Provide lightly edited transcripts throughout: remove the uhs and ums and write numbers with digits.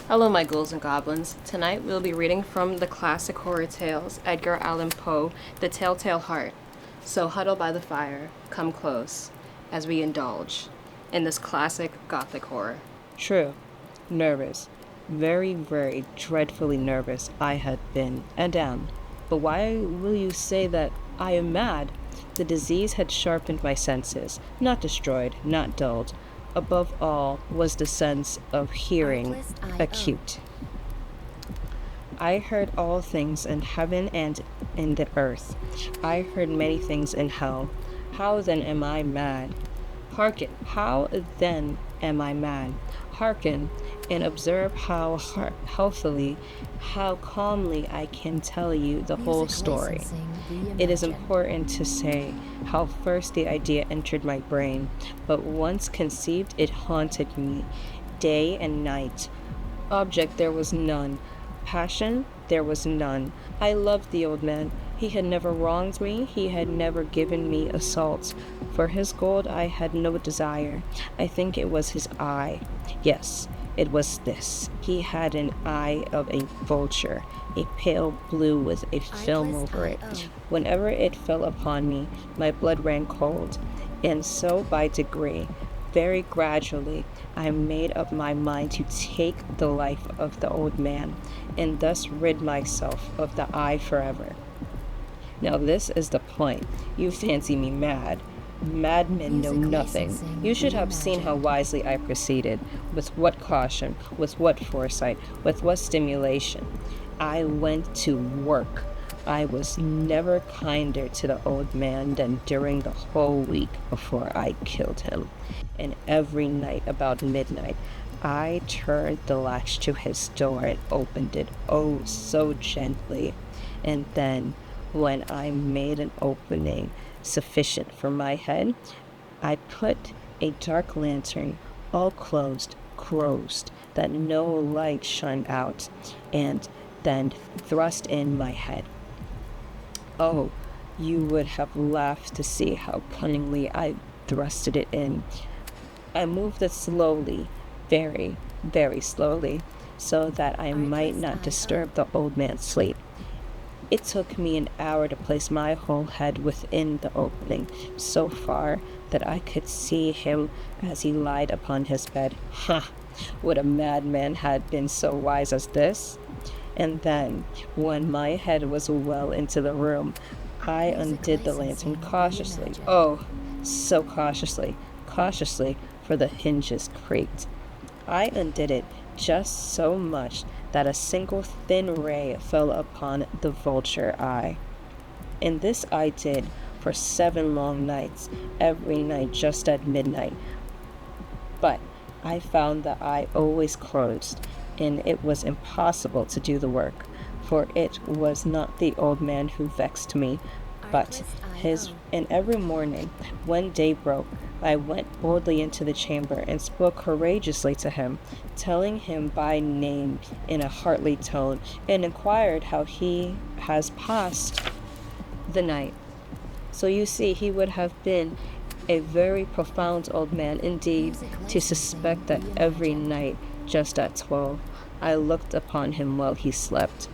Hello, my ghouls and goblins. Tonight we'll be reading from the classic horror tales, Edgar Allan Poe, The Telltale Heart. So huddle by the fire, come close, as we indulge in this classic gothic horror. True. Nervous. Very, very dreadfully nervous I had been and am. But why will you say that I am mad? The disease had sharpened my senses, not destroyed, not dulled. Above all was the sense of hearing acute. I heard all things in heaven and in the earth. I heard many things in hell. How then am I mad? Hearken, how then am I mad? Hearken, and observe how healthily, how calmly I can tell you the whole story. It is important to say how first the idea entered my brain, but once conceived it haunted me day and night. Object there was none. Passion there was none. I loved the old man. He had never wronged me. He had never given me assaults. For his gold I had no desire. I think it was his eye. Yes, it was this. He had an eye of a vulture, a pale blue with a film over it. Whenever it fell upon me, my blood ran cold. And so by degree, very gradually, I made up my mind to take the life of the old man, and thus rid myself of the eye forever. Now this is the point. You fancy me mad. Madmen know nothing. You should have seen how wisely I proceeded, with what caution, with what foresight, with what stimulation. I went to work. I was never kinder to the old man than during the whole week before I killed him. And every night about midnight, I turned the latch to his door and opened it, oh, so gently. And then, when I made an opening sufficient for my head, I put a dark lantern, all closed, that no light shone out, and then thrust in my head. Oh, you would have laughed to see how cunningly I thrusted it in. I moved it slowly, very, very slowly, so that I might not disturb the old man's sleep. It took me an hour to place my whole head within the opening, so far that I could see him as he lied upon his bed. Ha! Would a madman had been so wise as this? And then, when my head was well into the room, I undid the lantern cautiously. Oh, so cautiously, for the hinges creaked. I undid it just so much that a single thin ray fell upon the vulture eye. And this I did for 7 long nights, every night just at midnight. But I found the eye always closed, and it was impossible to do the work, for it was not the old man who vexed me, but his. And every morning, when day broke, I went boldly into the chamber and spoke courageously to him, telling him by name in a hearty tone, and inquired how he has passed the night. So you see, he would have been a very profound old man indeed to suspect that every night, just at 12, I looked upon him while he slept.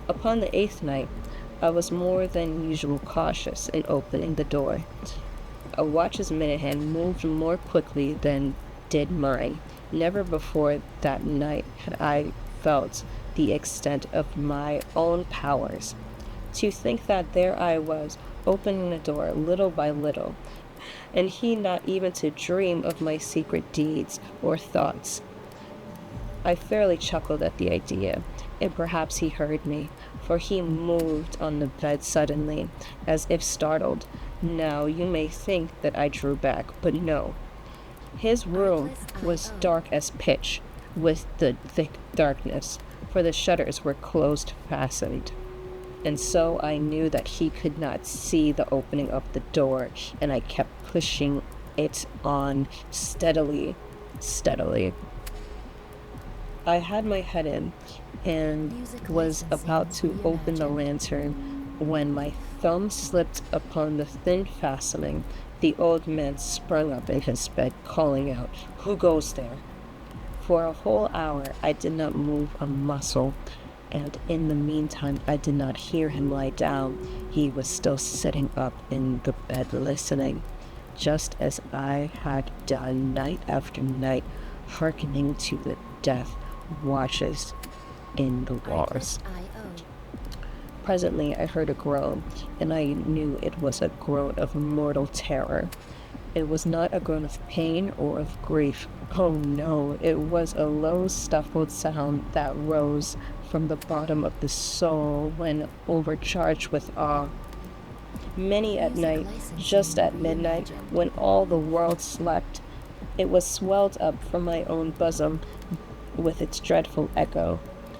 Upon the 8th night, I was more than usual cautious in opening the door. A watch's minute hand moved more quickly than did mine. Never before that night had I felt the extent of my own powers. To think that there I was, opening the door little by little, and he not even to dream of my secret deeds or thoughts. I fairly chuckled at the idea, and perhaps he heard me, for he moved on the bed suddenly, as if startled. Now you may think that I drew back, but no. His room was dark as pitch, with the thick darkness, for the shutters were closed fastened. And so I knew that he could not see the opening of the door, and I kept pushing it on steadily. I had my head in, and was about to open the lantern when my thumb slipped upon the thin fastening. The old man sprung up in his bed, calling out, "Who goes there?" For a whole hour, I did not move a muscle, and in the meantime, I did not hear him lie down. He was still sitting up in the bed listening, just as I had done night after night, hearkening to the death watches in the walls. Presently, I heard a groan, and I knew it was a groan of mortal terror. It was not a groan of pain or of grief. Oh no, it was a low, stifled sound that rose from the bottom of the soul when overcharged with awe. Many at night, just at midnight, when all the world slept, it was swelled up from my own bosom with its dreadful echo.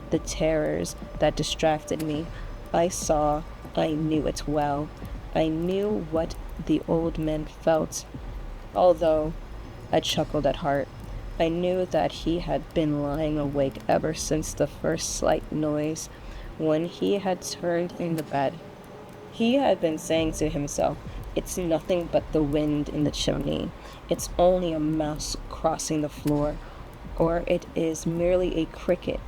The terrors that distracted me, I saw, I knew it well. I knew what the old man felt, although I chuckled at heart. I knew that he had been lying awake ever since the first slight noise when he had turned in the bed. He had been saying to himself, "It's nothing but the wind in the chimney. It's only a mouse crossing the floor, or it is merely a cricket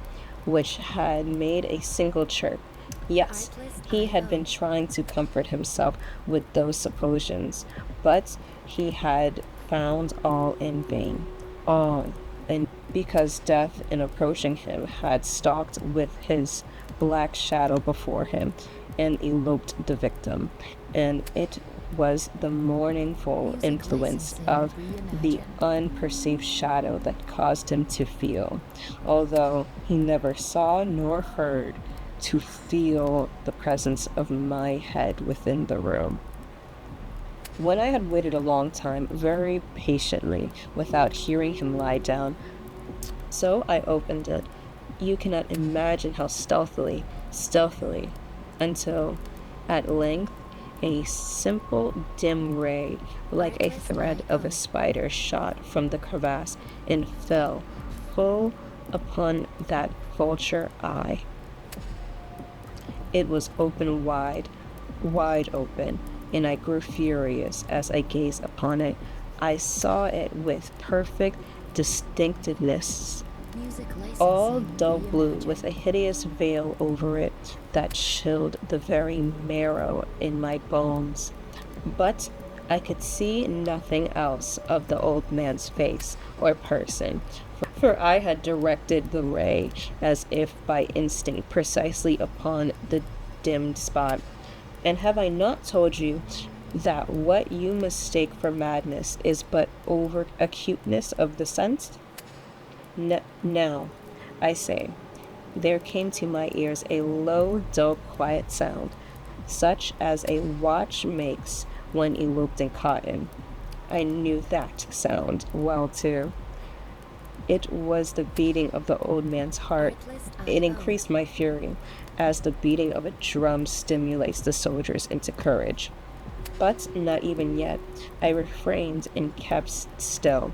which had made a single chirp." Yes, he had been trying to comfort himself with those suppositions, but he had found all in vain. All, and because death, in approaching him, had stalked with his black shadow before him and eloped the victim, and it was the mournful influence of the unperceived shadow that caused him to feel, although he never saw nor heard, to feel the presence of my head within the room. When I had waited a long time, very patiently, without hearing him lie down, so I opened it. You cannot imagine how stealthily, until at length a simple dim ray, like a thread of a spider, shot from the crevice and fell full upon that vulture eye. It was open wide open, and I grew furious as I gazed upon it. I saw it with perfect distinctness, all dull blue, with a hideous veil over it that chilled the very marrow in my bones. But I could see nothing else of the old man's face or person, for I had directed the ray, as if by instinct, precisely upon the dimmed spot. And have I not told you that what you mistake for madness is but over acuteness of the sense? Now, I say, there came to my ears a low, dull, quiet sound, such as a watch makes when eloped in cotton. I knew that sound well, too. It was the beating of the old man's heart. It increased my fury, as the beating of a drum stimulates the soldiers into courage. But not even yet. I refrained and kept still.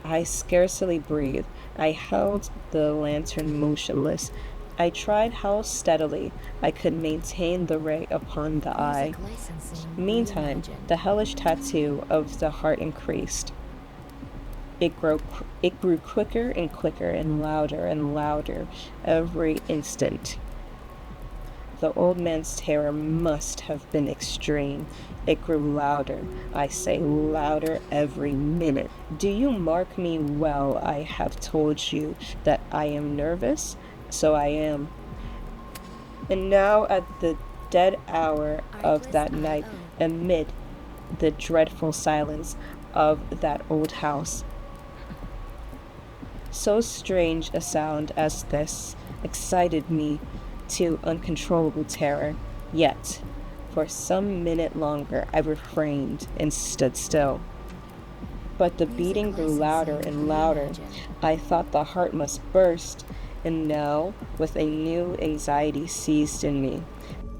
I scarcely breathed. I held the lantern motionless. I tried how steadily I could maintain the ray upon the eye. Meantime, the hellish tattoo of the heart increased. It grew quicker and quicker and louder every instant. The old man's terror must have been extreme. It grew louder, I say louder every minute. Do you mark me well? I have told you that I am nervous, so I am. And now at the dead hour of that night, amid the dreadful silence of that old house, so strange a sound as this excited me to uncontrollable terror. Yet, for some minute longer, I refrained and stood still. But the beating grew louder and louder. I thought the heart must burst, and now, with a new anxiety seized in me,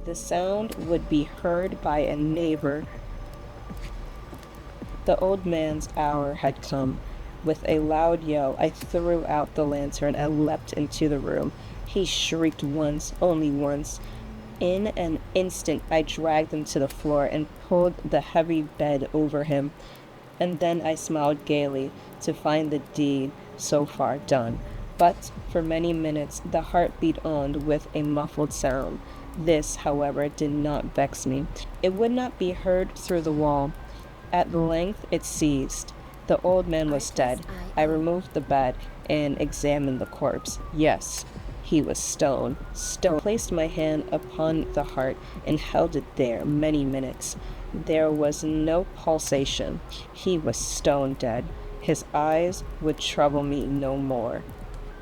the sound would be heard by a neighbor. The old man's hour had come. With a loud yell, I threw out the lantern and leapt into the room. He shrieked once, only once. In an instant, I dragged him to the floor and pulled the heavy bed over him. And then I smiled gaily to find the deed so far done. But for many minutes the heart beat on with a muffled sound. This, however, did not vex me. It would not be heard through the wall. At length it ceased. The old man was dead. I removed the bed and examined the corpse. Yes, he was stone. Stone. I placed my hand upon the heart and held it there many minutes. There was no pulsation. He was stone dead. His eyes would trouble me no more.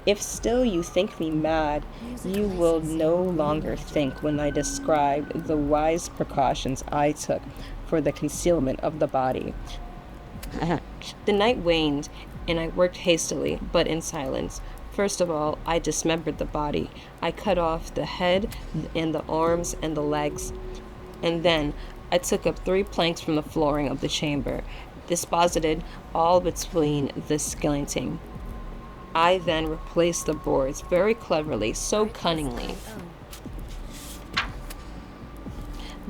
If still you think me mad, you will no longer think when I describe the wise precautions I took for the concealment of the body. The night waned, and I worked hastily, but in silence. First of all, I dismembered the body. I cut off the head and the arms and the legs, and then I took up 3 planks from the flooring of the chamber, disposited all between the skeleton. I then replaced the boards very cleverly, so cunningly,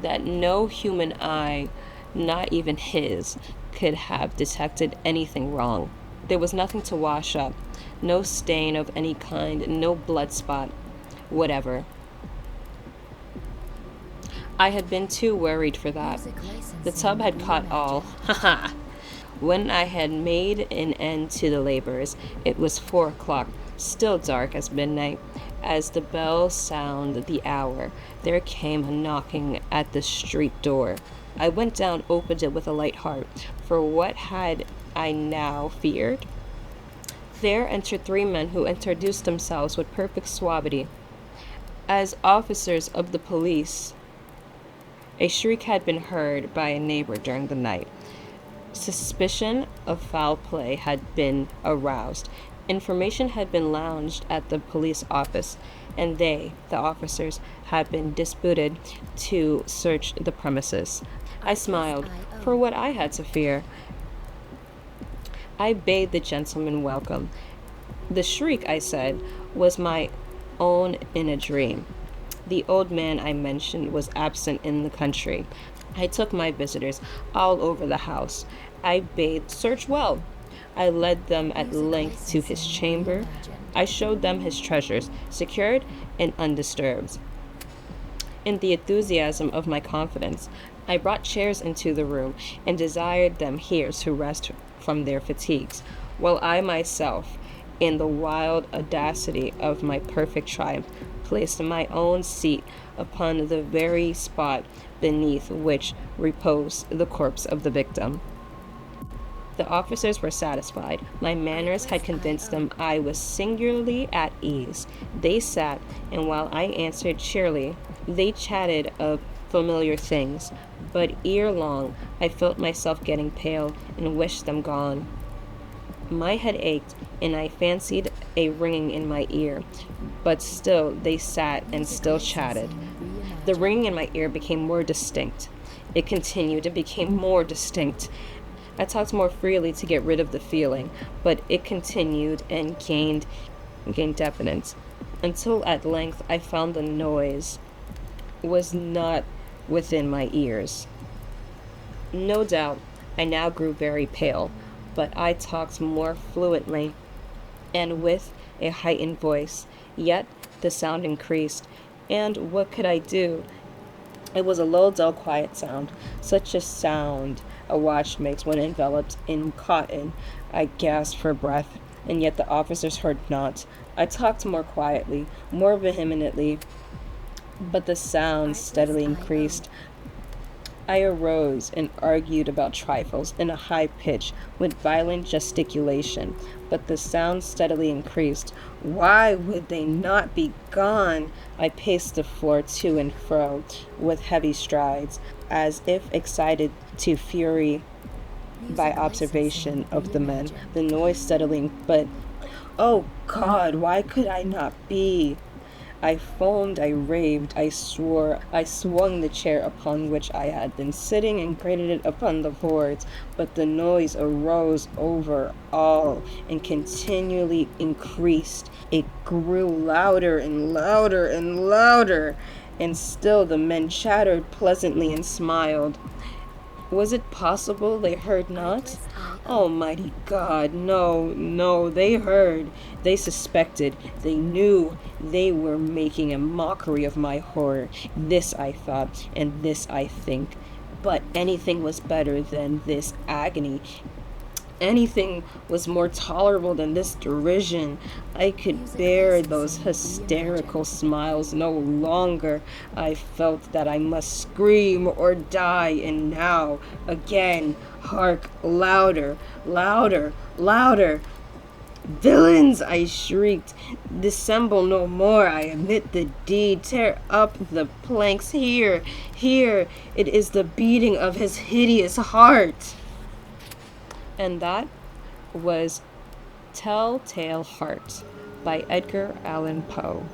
that no human eye, not even his, could have detected anything wrong. There was nothing to wash up, no stain of any kind, no blood spot, whatever. I had been too worried for that. The tub had caught all. Haha! When I had made an end to the labors, it was 4 o'clock, still dark as midnight. As the bell sounded the hour, there came a knocking at the street door. I went down, opened it with a light heart, for what had I now feared? There entered 3 men who introduced themselves with perfect suavity as officers of the police. A shriek had been heard by a neighbor during the night. Suspicion of foul play had been aroused. Information had been lodged at the police office, and they, the officers, had been disputed to search the premises. I smiled, for what I had to fear. I bade the gentleman welcome. The shriek, I said, was my own in a dream. The old man I mentioned was absent in the country. I took my visitors all over the house. I bade search well. I led them at length to his chamber. I showed them his treasures, secured and undisturbed. In the enthusiasm of my confidence, I brought chairs into the room and desired them here to rest from their fatigues, while I myself, in the wild audacity of my perfect triumph, placed my own seat upon the very spot beneath which reposed the corpse of the victim. The officers were satisfied. My manners had convinced them I was singularly at ease. They sat, and while I answered cheerily, they chatted of familiar things, but ere long I felt myself getting pale and wished them gone. My head ached, and I fancied a ringing in my ear, but still they sat and still chatted. The ringing in my ear became more distinct. It continued and became more distinct. I talked more freely to get rid of the feeling, but it continued and gained definite, until at length I found the noise was not within my ears. No doubt I now grew very pale, but I talked more fluently and with a heightened voice, yet the sound increased, and what could I do? It was a low, dull, quiet sound, such a sound a watch makes when enveloped in cotton. I gasped for breath, and yet the officers heard not. I talked more quietly, more vehemently, but the sound steadily increased. I arose and argued about trifles in a high pitch with violent gesticulation, but the sound steadily increased. Why would they not be gone? I paced the floor to and fro with heavy strides, as if excited to fury by observation of the men. The noise steadily, but, oh God, why could I not be? I foamed, I raved, I swore. I swung the chair upon which I had been sitting and grated it upon the boards, but the noise arose over all and continually increased. It grew louder and louder and louder, and still the men chattered pleasantly and smiled. Was it possible they heard not? Almighty God, no, no, they heard. They suspected. They knew. They were making a mockery of my horror. This I thought, and this I think. But anything was better than this agony. Anything was more tolerable than this derision. I could bear those hysterical smiles no longer. I felt that I must scream or die, and now, again, hark, louder, louder, louder. Villains, I shrieked, dissemble no more. I admit the deed. Tear up the planks here, here. It is the beating of his hideous heart. And that was Telltale Heart by Edgar Allan Poe.